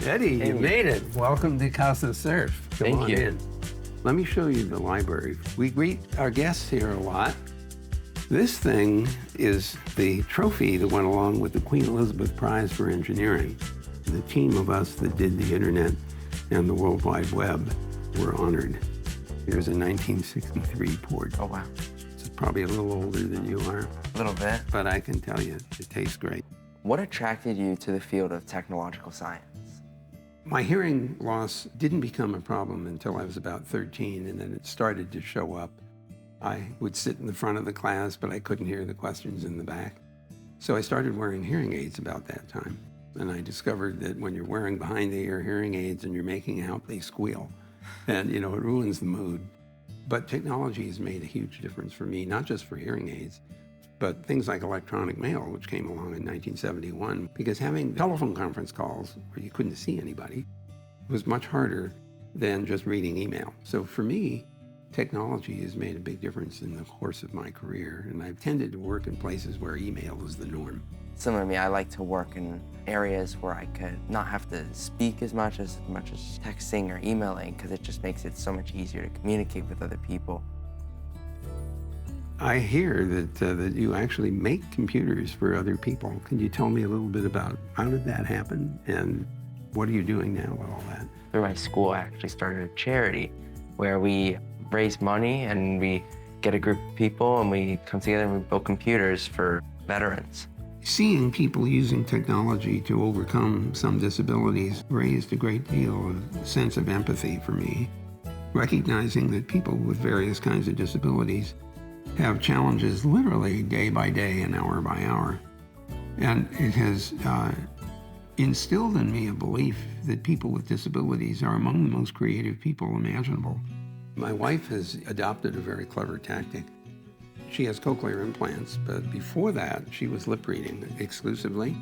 Eddie, you made it. Welcome to Casa Cerf. Come on in. Let me show you the library. We greet our guests here a lot. This thing is the trophy that went along with the Queen Elizabeth Prize for Engineering. The team of us that did the internet and the World Wide Web were honored. Here's a 1963 port. Oh, wow. It's probably a little older than you are. A little bit. But I can tell you, it tastes great. What attracted you to the field of technological science? My hearing loss didn't become a problem until I was about 13, and then it started to show up. I would sit in the front of the class, but I couldn't hear the questions in the back. So I started wearing hearing aids about that time. And I discovered that when you're wearing behind-the-ear hearing aids and you're making out, they squeal. And, it ruins the mood. But technology has made a huge difference for me, not just for hearing aids, but things like electronic mail, which came along in 1971, because having telephone conference calls where you couldn't see anybody was much harder than just reading email. So for me, technology has made a big difference in the course of my career, and I've tended to work in places where email is the norm. Similar to me, I like to work in areas where I could not have to speak as much as texting or emailing, because it just makes it so much easier to communicate with other people. I hear that you actually make computers for other people. Can you tell me a little bit about how did that happen, and what are you doing now with all that? Through my school, I actually started a charity where we raise money and we get a group of people and we come together and we build computers for veterans. Seeing people using technology to overcome some disabilities raised a great deal of sense of empathy for me, recognizing that people with various kinds of disabilities have challenges literally day by day and hour by hour. And it has instilled in me a belief that people with disabilities are among the most creative people imaginable. My wife has adopted a very clever tactic. She has cochlear implants, but before that, she was lip reading exclusively.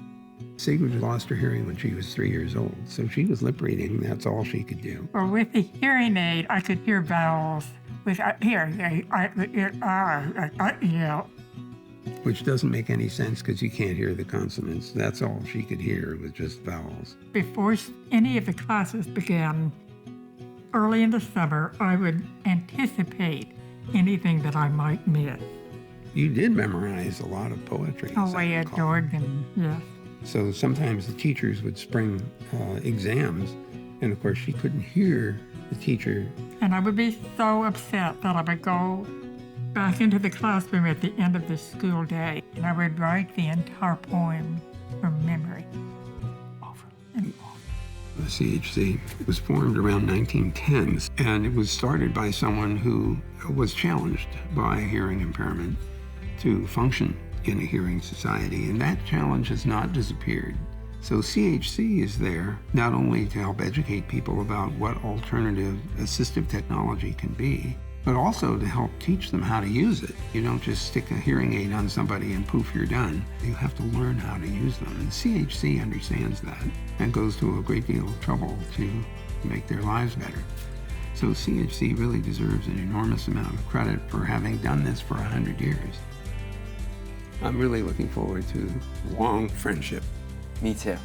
Sigrid lost her hearing when she was 3 years old, so she was lip reading. That's all she could do. Well, with the hearing aid, I could hear vowels. With which doesn't make any sense because you can't hear the consonants. That's all she could hear was just vowels. Before any of the classes began, early in the summer, I would anticipate anything that I might miss. You did memorize a lot of poetry. Oh, I adored them, yes. So sometimes the teachers would spring exams, and of course she couldn't hear the teacher. And I would be so upset that I would go back into the classroom at the end of the school day, and I would write the entire poem from memory, over and over. The CHC was formed around 1910s, and it was started by someone who was challenged by hearing impairment to function in a hearing society, and that challenge has not disappeared. So CHC is there not only to help educate people about what alternative assistive technology can be, but also to help teach them how to use it. You don't just stick a hearing aid on somebody and poof, you're done. You have to learn how to use them, and CHC understands that and goes to a great deal of trouble to make their lives better. So CHC really deserves an enormous amount of credit for having done this for 100 years. I'm really looking forward to long friendship. Me too.